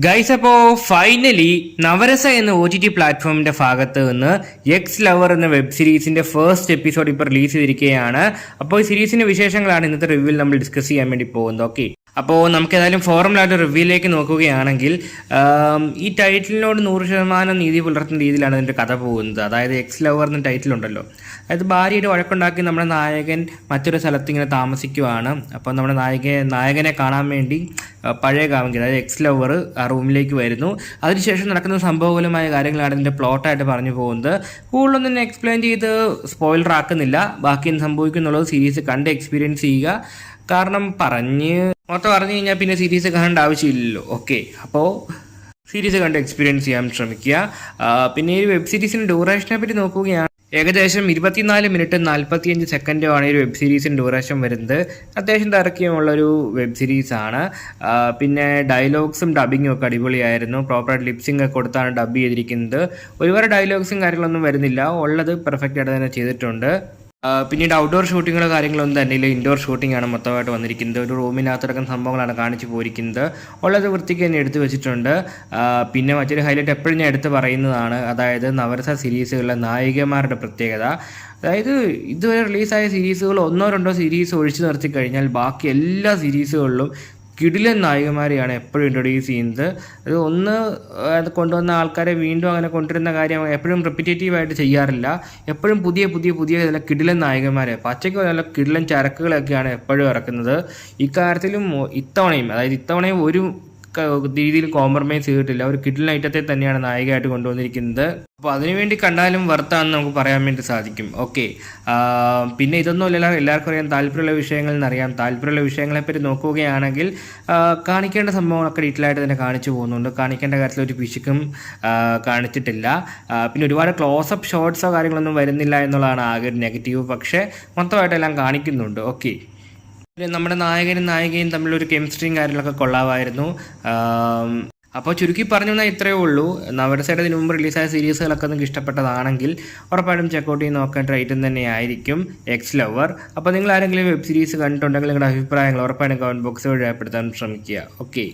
Guys, അപ്പോൾ finally Navarasa എന്ന OTT പ്ലാറ്റ്ഫോമിന്റെ ഭാഗത്ത് നിന്ന് എക്സ് ലവർ എന്ന വെബ് സീരീസിന്റെ ഫസ്റ്റ് എപ്പിസോഡ് ഇപ്പോൾ റിലീസ് ചെയ്തിരിക്കുകയാണ്. അപ്പോൾ ഈ സീരീസിന്റെ വിശേഷങ്ങളാണ് ഇന്നത്തെ റിവ്യൂവിൽ നമ്മൾ ഡിസ്കസ് ചെയ്യാൻ വേണ്ടി പോകുന്നത്. ഓക്കെ, അപ്പോൾ നമുക്ക് ഏതായാലും ഫോർമലായിട്ട് റിവ്യൂയിലേക്ക് നോക്കുകയാണെങ്കിൽ ഈ ടൈറ്റിലിനോട് 100% നീതി പുലർത്തുന്ന രീതിയിലാണ് ഇതിൻ്റെ കഥ പോകുന്നത്. അതായത് എക്സ് ലവർ എന്ന ടൈറ്റിലുണ്ടല്ലോ, അതായത് ഭാര്യയുടെ വഴക്കുണ്ടാക്കി നമ്മുടെ നായകൻ മറ്റൊരു സ്ഥലത്ത് ഇങ്ങനെ താമസിക്കുവാണ്. അപ്പോൾ നമ്മുടെ നായകനെ കാണാൻ വേണ്ടി പഴയ കാമുകി, അതായത് എക്സ് ലവർ ആ റൂമിലേക്ക് വരുന്നു. അതിനുശേഷം നടക്കുന്ന സംഭവപരമായ കാര്യങ്ങളാണ് ഇതിൻ്റെ പ്ലോട്ടായിട്ട് പറഞ്ഞു പോകുന്നത്. കൂടുതലൊന്നും എക്സ്പ്ലെയിൻ ചെയ്ത് സ്പോയിലർ ആക്കുന്നില്ല. ബാക്കി എന്ത് സംഭവിക്കുന്നുള്ളത് സീരീസ് കണ്ട് എക്സ്പീരിയൻസ് ചെയ്യുക. കാരണം മൊത്തം പറഞ്ഞു കഴിഞ്ഞാൽ പിന്നെ സീരീസ് കാണേണ്ട ആവശ്യമില്ലല്ലോ. ഓക്കെ, അപ്പോൾ സീരീസ് കണ്ട് എക്സ്പീരിയൻസ് ചെയ്യാൻ ശ്രമിക്കുക. പിന്നെ ഈ വെബ് സീരീസിൻ്റെ ഡ്യൂറേഷനെ പറ്റി നോക്കുകയാണ്, ഏകദേശം 24 മിനിറ്റ് 45 സെക്കൻഡുമാണ് ഈ ഒരു വെബ് സീരീസിൻ്റെ ഡ്യൂറേഷൻ വരുന്നത്. അത്യാവശ്യം തിരക്കിയുമുള്ളൊരു വെബ് സീരീസാണ്. പിന്നെ ഡയലോഗ്സും ഡബിങ്ങും ഒക്കെ അടിപൊളിയായിരുന്നു. പ്രോപ്പറായിട്ട് ലിപ്സിംഗ് ഒക്കെ കൊടുത്താണ് ഡബ് ചെയ്തിരിക്കുന്നത്. ഒരുപാട് ഡയലോഗ്സും കാര്യങ്ങളൊന്നും വരുന്നില്ല, ഉള്ളത് പെർഫെക്റ്റ് ആയിട്ട് തന്നെ ചെയ്തിട്ടുണ്ട്. പിന്നീട് ഔട്ട്ഡോർ ഷൂട്ടിങ്ങുകളോ കാര്യങ്ങളൊന്നും തന്നെ ഇല്ല, ഇൻഡോർ ഷൂട്ടിംഗ് ആണ് മൊത്തമായിട്ട് വന്നിരിക്കുന്നത്. ഒരു റൂമിനകത്തടക്കം സംഭവങ്ങളാണ് കാണിച്ചു പോയിരിക്കുന്നത്. ഉള്ളത് വൃത്തിക്ക് തന്നെ എടുത്തു വെച്ചിട്ടുണ്ട്. പിന്നെ മറ്റൊരു ഹൈലൈറ്റ് എപ്പോഴും ഞാൻ എടുത്ത് പറയുന്നതാണ്, അതായത് നവരസ സീരീസുകളിലെ നായികമാരുടെ പ്രത്യേകത. അതായത് ഇതുവരെ റിലീസായ സീരീസുകൾ 1-2 സീരീസ് ഒഴിച്ചു നിർത്തി കഴിഞ്ഞാൽ ബാക്കി എല്ലാ സീരീസുകളിലും കിടിലൻ നായികമാരെയാണ് എപ്പോഴും ഇൻട്രൊഡ്യൂസ് ചെയ്യുന്നത്. അത് കൊണ്ടുവന്ന ആൾക്കാരെ വീണ്ടും അങ്ങനെ കൊണ്ടുവരുന്ന കാര്യം എപ്പോഴും റിപ്പീറ്റേറ്റീവായിട്ട് ചെയ്യാറില്ല. എപ്പോഴും പുതിയ നല്ല കിടിലൻ നായികമാരെ, പച്ചയ്ക്ക് നല്ല കിടിലൻ ചരക്കുകളൊക്കെയാണ് എപ്പോഴും ഇറക്കുന്നത്. ഇക്കാര്യത്തിലും ഇത്തവണയും ഒരു രീതിയിൽ കോംപ്രമൈസ് ചെയ്തിട്ടില്ല. ഒരു കിടിലൻ ഐറ്റത്തെ തന്നെയാണ് നായികയായിട്ട് കൊണ്ടുവന്നിരിക്കുന്നത്. അപ്പോൾ അതിനുവേണ്ടി കണ്ടാലും വർത്താണെന്ന് നമുക്ക് പറയാൻ വേണ്ടി സാധിക്കും. ഓക്കെ, പിന്നെ ഇതൊന്നും എല്ലാവർക്കും അറിയാൻ താല്പര്യമുള്ള താല്പര്യമുള്ള വിഷയങ്ങളെപ്പറ്റി നോക്കുകയാണെങ്കിൽ കാണിക്കേണ്ട സംഭവങ്ങളൊക്കെ ഡീറ്റെയിലായിട്ട് തന്നെ കാണിച്ചു പോകുന്നുണ്ട്. കാണിക്കേണ്ട കാര്യത്തിൽ ഒരു പിശുക്കും കാണിച്ചിട്ടില്ല. പിന്നെ ഒരുപാട് ക്ലോസപ്പ് ഷോട്ട്സോ കാര്യങ്ങളൊന്നും വരുന്നില്ല എന്നുള്ളതാണ് ആകെ ഒരു നെഗറ്റീവ്. പക്ഷേ മൊത്തമായിട്ടെല്ലാം കാണിക്കുന്നുണ്ട്. ഓക്കെ, നമ്മുടെ നായകനും നായികയും തമ്മിലൊരു കെമിസ്ട്രിയും കാര്യങ്ങളൊക്കെ കൊള്ളാമായിരുന്നു. അപ്പോൾ ചുരുക്കി പറഞ്ഞു തന്നാൽ ഇത്രയേ ഉള്ളൂ. നവരസയുടെ ഇതിനു മുമ്പ് റിലീസായ സീരീസുകളൊക്കെ നിങ്ങൾക്ക് ഇഷ്ടപ്പെട്ടതാണെങ്കിൽ ഉറപ്പായിട്ടും ചെക്കൗട്ട് ചെയ്ത് നോക്കേണ്ട ഐറ്റം തന്നെയായിരിക്കും എക്സ് ലവർ. അപ്പോൾ നിങ്ങൾ ആരെങ്കിലും വെബ് സീരീസ് കണ്ടിട്ടുണ്ടെങ്കിൽ നിങ്ങളുടെ അഭിപ്രായങ്ങൾ ഉറപ്പായിട്ടും കമൻറ്റ് ബോക്സിൽ രേഖപ്പെടുത്താൻ ശ്രമിക്കുക. ഓക്കെ.